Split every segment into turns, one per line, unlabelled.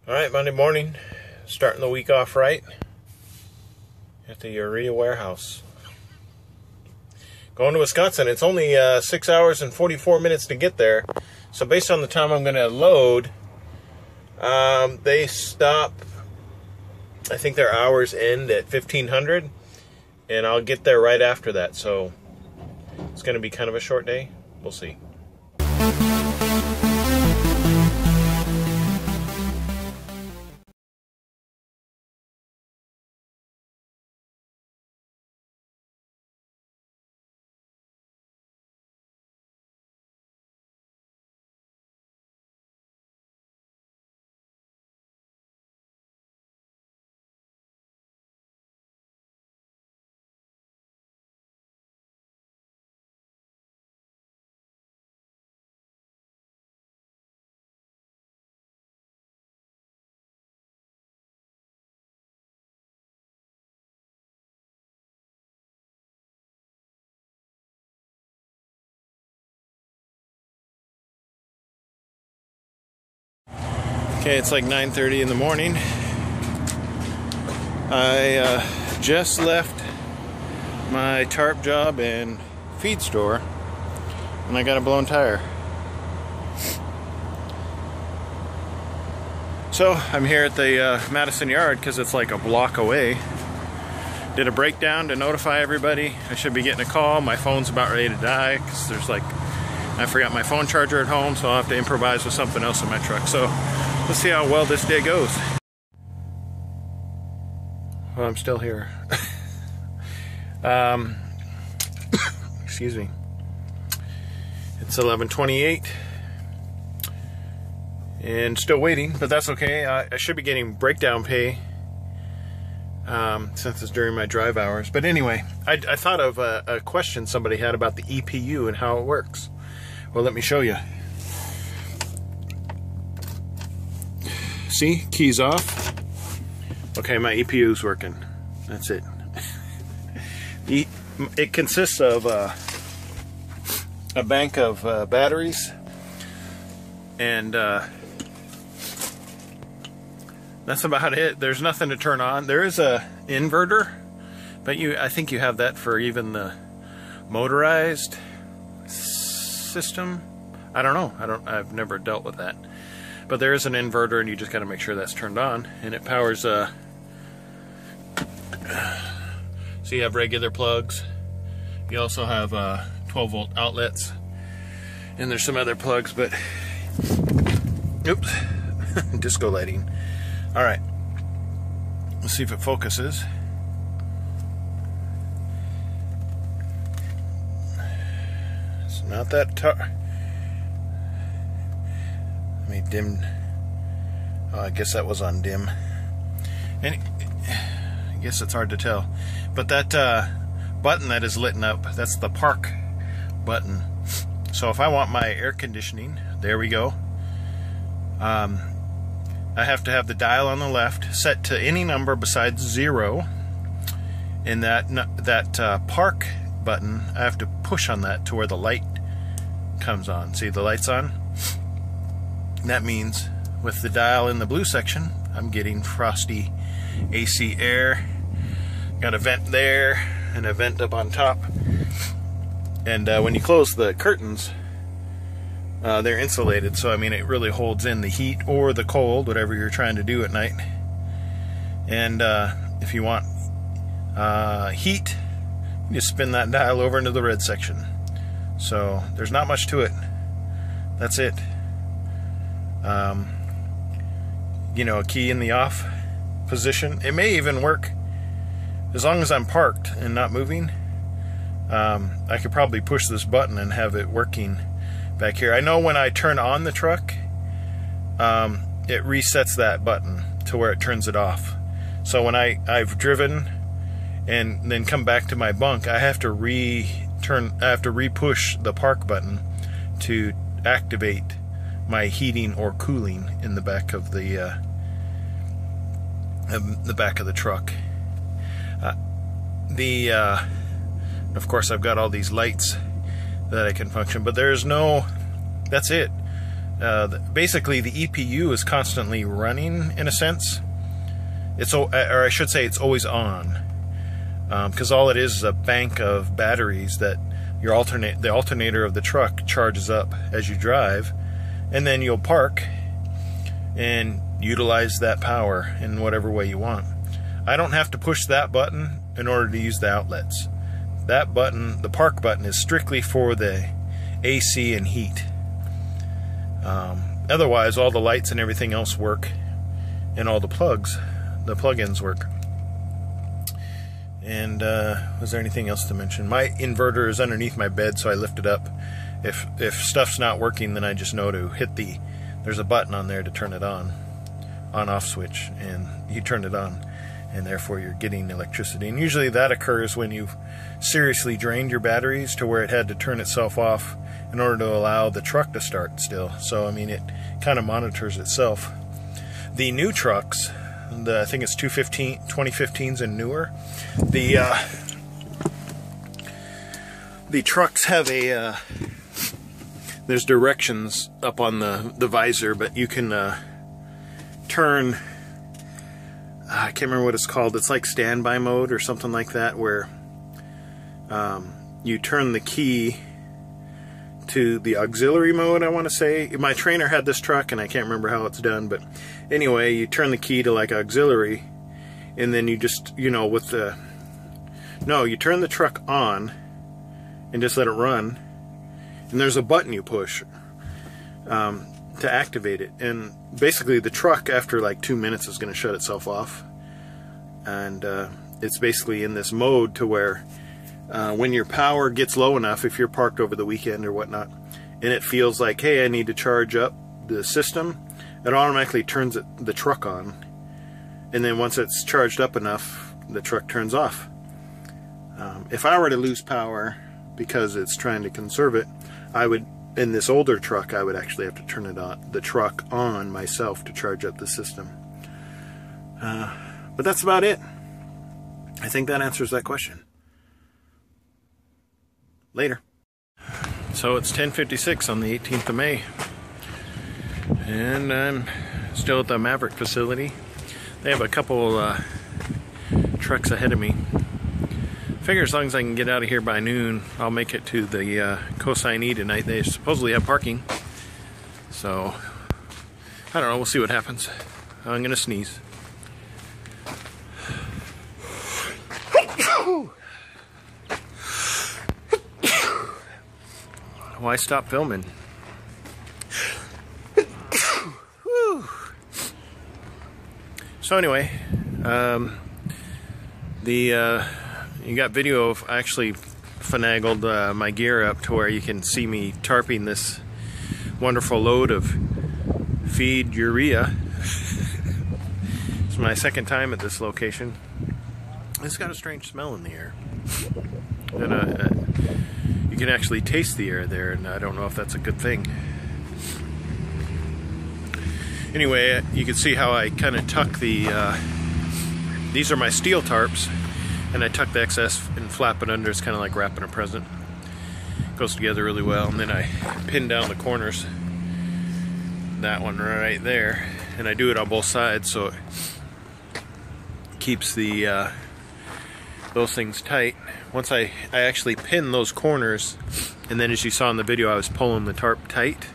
Alright, Monday morning, starting the week off right at the Urea warehouse. Going to Wisconsin. It's only 6 hours and 44 minutes to get there. So based on the time I'm going to load, they stop, I think their hours end at 1500, and I'll get there right after that. So it's going to be kind of a short day. We'll see. Okay, it's like 9:30 in the morning. I just left my tarp job and feed store, and I got a blown tire. So I'm here at the Madison yard because it's like a block away. Did a breakdown to notify everybody. I should be getting a call. My phone's about ready to die because I forgot my phone charger at home, so I'll have to improvise with something else in my truck. So let's see how well this day goes. Well, I'm still here. Excuse me. It's 11:28 and still waiting, but that's okay. I should be getting breakdown pay since it's during my drive hours. But anyway, I thought of a question somebody had about the EPU and how it works. Well, let me show you. See, keys off. Okay, my EPU is working. That's it. It consists of a bank of batteries, and that's about it. There's nothing to turn on. There is a inverter, but I think you have that for even the motorized system. I don't know. I've never dealt with that. But there is an inverter, and you just got to make sure that's turned on, and it powers so you have regular plugs. You also have 12-volt outlets, and there's some other plugs, but oops, disco lighting. All right, let's see if it focuses. It's not that Let me dim. Oh, I guess that was on dim. And I guess it's hard to tell. But that button that is lit up, that's the park button. So if I want my air conditioning, there we go. I have to have the dial on the left set to any number besides 0. And that park button, I have to push on that to where the light comes on. See, the light's on? That means with the dial in the blue section, I'm getting frosty AC air. Got a vent there and a vent up on top. And when you close the curtains, they're insulated, so I mean it really holds in the heat or the cold, whatever you're trying to do at night. And if you want heat, you just spin that dial over into the red section. So there's not much to it. That's it. You know, a key in the off position. It may even work as long as I'm parked and not moving. I could probably push this button and have it working back here. I know when I turn on the truck, it resets that button to where it turns it off. So when I've driven and then come back to my bunk, I have to re-push the park button to activate my heating or cooling in the back of the truck. Of course, I've got all these lights that I can function, but there's no. That's it. basically the EPU is constantly running in a sense. Or I should say it's always on, because all it is a bank of batteries that the alternator of the truck charges up as you drive, and then you'll park and utilize that power in whatever way you want. I don't have to push that button in order to use the outlets. That button, the park button, is strictly for the AC and heat. Otherwise, all the lights and everything else work, and all the plug-ins work. And was there anything else to mention? My inverter is underneath my bed, so I lift it up. If stuff's not working, then I just know to hit there's a button on there to turn it on-off switch, and you turn it on, and therefore you're getting electricity. And usually that occurs when you've seriously drained your batteries to where it had to turn itself off in order to allow the truck to start still. So I mean, it kind of monitors itself. The new trucks, I think it's 2015s and newer, the trucks have there's directions up on the visor, but you can turn, I can't remember what it's called, it's like standby mode or something like that, where you turn the key to the auxiliary mode, I want to say. My trainer had this truck and I can't remember how it's done, but anyway, you turn the key to like auxiliary, and then you just, you know, you turn the truck on and just let it run, and there's a button you push to activate it, and basically the truck after like 2 minutes is going to shut itself off. And it's basically in this mode to where when your power gets low enough, if you're parked over the weekend or whatnot, and it feels like, hey, I need to charge up the system, it automatically turns the truck on, and then once it's charged up enough, the truck turns off. If I were to lose power because it's trying to conserve it, I would, in this older truck, I would actually have to turn the truck on myself to charge up the system. But that's about it. I think that answers that question. Later. So it's 10:56 on the 18th of May, and I'm still at the Maverick facility. They have a couple trucks ahead of me. Figure as long as I can get out of here by noon, I'll make it to the Cosigny tonight. They supposedly have parking, so I don't know, we'll see what happens. I'm gonna sneeze. Why stop filming? So anyway, you got video of, I actually finagled my gear up to where you can see me tarping this wonderful load of feed urea. It's my second time at this location. It's got a strange smell in the air. And you can actually taste the air there, and I don't know if that's a good thing. Anyway, you can see how I kind of tuck these are my steel tarps, and I tuck the excess and flap it under. It's kind of like wrapping a present. Goes together really well, and then I pin down the corners. That one right there, and I do it on both sides so it keeps the those things tight. Once I actually pin those corners, and then as you saw in the video, I was pulling the tarp tight,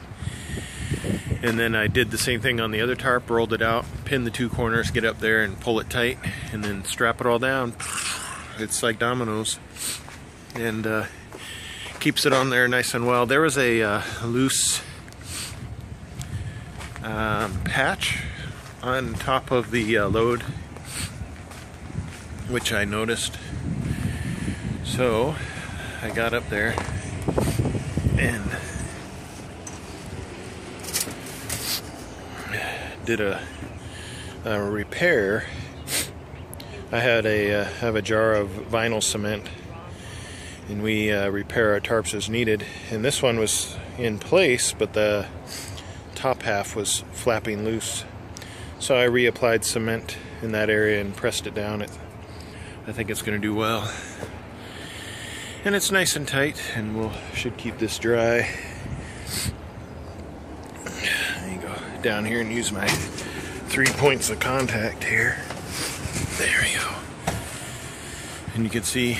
and then I did the same thing on the other tarp, rolled it out, pin the two corners, get up there and pull it tight, and then strap it all down. It's like dominoes, and keeps it on there nice and well. There was a loose patch on top of the load, which I noticed. So I got up there and did a repair. I had have a jar of vinyl cement, and we repair our tarps as needed. And this one was in place, but the top half was flapping loose. So I reapplied cement in that area and pressed it down. I think it's going to do well. And it's nice and tight, and should keep this dry. it down here and use my 3 points of contact here. There we go. And you can see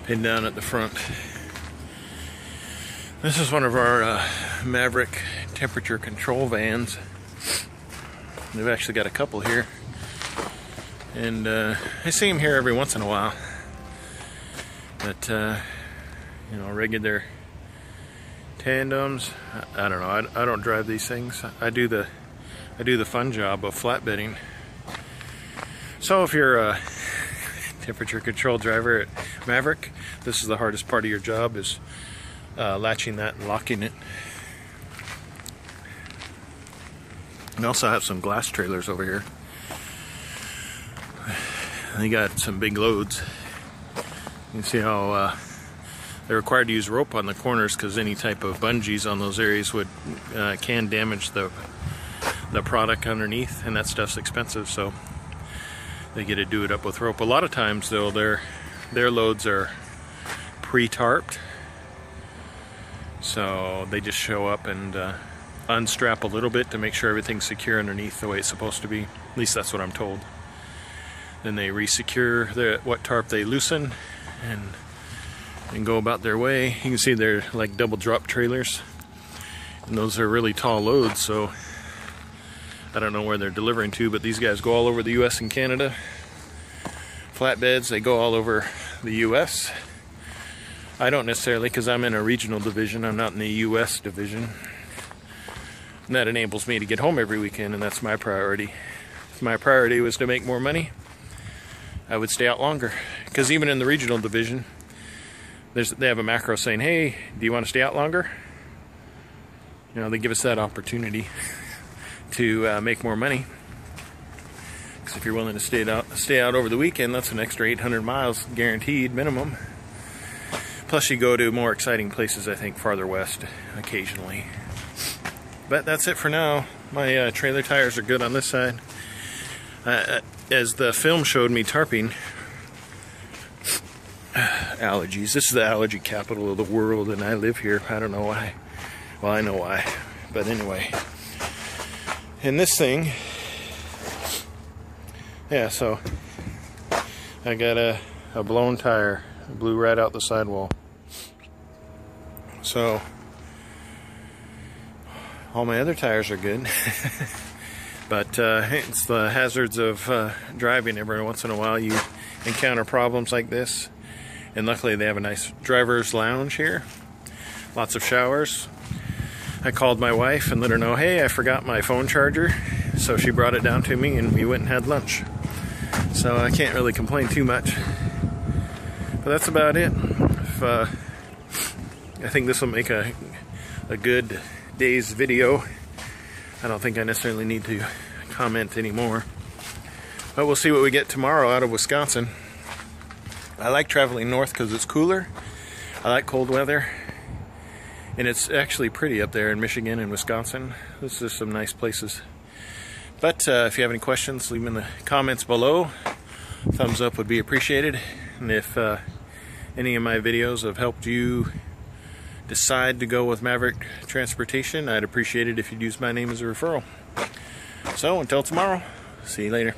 pinned down at the front. This is one of our Maverick temperature control vans. They've actually got a couple here, and I see them here every once in a while. But you know, regular tandems, I don't know. I don't drive these things. I do the fun job of flatbedding. So if you're a temperature control driver at Maverick, this is the hardest part of your job, is latching that and locking it. We also have some glass trailers over here. They got some big loads. You can see how they're required to use rope on the corners, because any type of bungees on those areas would can damage the product underneath, and that stuff's expensive, so they get to do it up with rope. A lot of times though, their loads are pre-tarped, so they just show up and unstrap a little bit to make sure everything's secure underneath the way it's supposed to be. At least that's what I'm told. Then they re-secure what tarp they loosen and go about their way. You can see they're like double drop trailers, and those are really tall loads, so I don't know where they're delivering to, but these guys go all over the US and Canada. Flatbeds, they go all over the US. I don't necessarily, because I'm in a regional division. I'm not in the US division. And that enables me to get home every weekend, and that's my priority. If my priority was to make more money, I would stay out longer. Because even in the regional division, they have a macro saying, hey, do you want to stay out longer? You know, they give us that opportunity to make more money. Because if you're willing to stay out over the weekend, that's an extra 800 miles guaranteed minimum. Plus you go to more exciting places, I think, farther west occasionally. But that's it for now. My trailer tires are good on this side. As the film showed me, Tarping, allergies. This is the allergy capital of the world, and I live here. I don't know why. Well, I know why. But anyway. And this thing, yeah, so I got a blown tire. It blew right out the sidewall. So all my other tires are good. But it's the hazards of driving. Every once in a while you encounter problems like this. And luckily they have a nice driver's lounge here. Lots of showers. I called my wife and let her know, hey, I forgot my phone charger. So she brought it down to me and we went and had lunch. So I can't really complain too much. But that's about it. I think this will make a good day's video. I don't think I necessarily need to comment anymore. But we'll see what we get tomorrow out of Wisconsin. I like traveling north because it's cooler. I like cold weather. And it's actually pretty up there in Michigan and Wisconsin. This is some nice places. But if you have any questions, leave them in the comments below. Thumbs up would be appreciated. And if any of my videos have helped you decide to go with Maverick Transportation, I'd appreciate it if you'd use my name as a referral. So until tomorrow, see you later.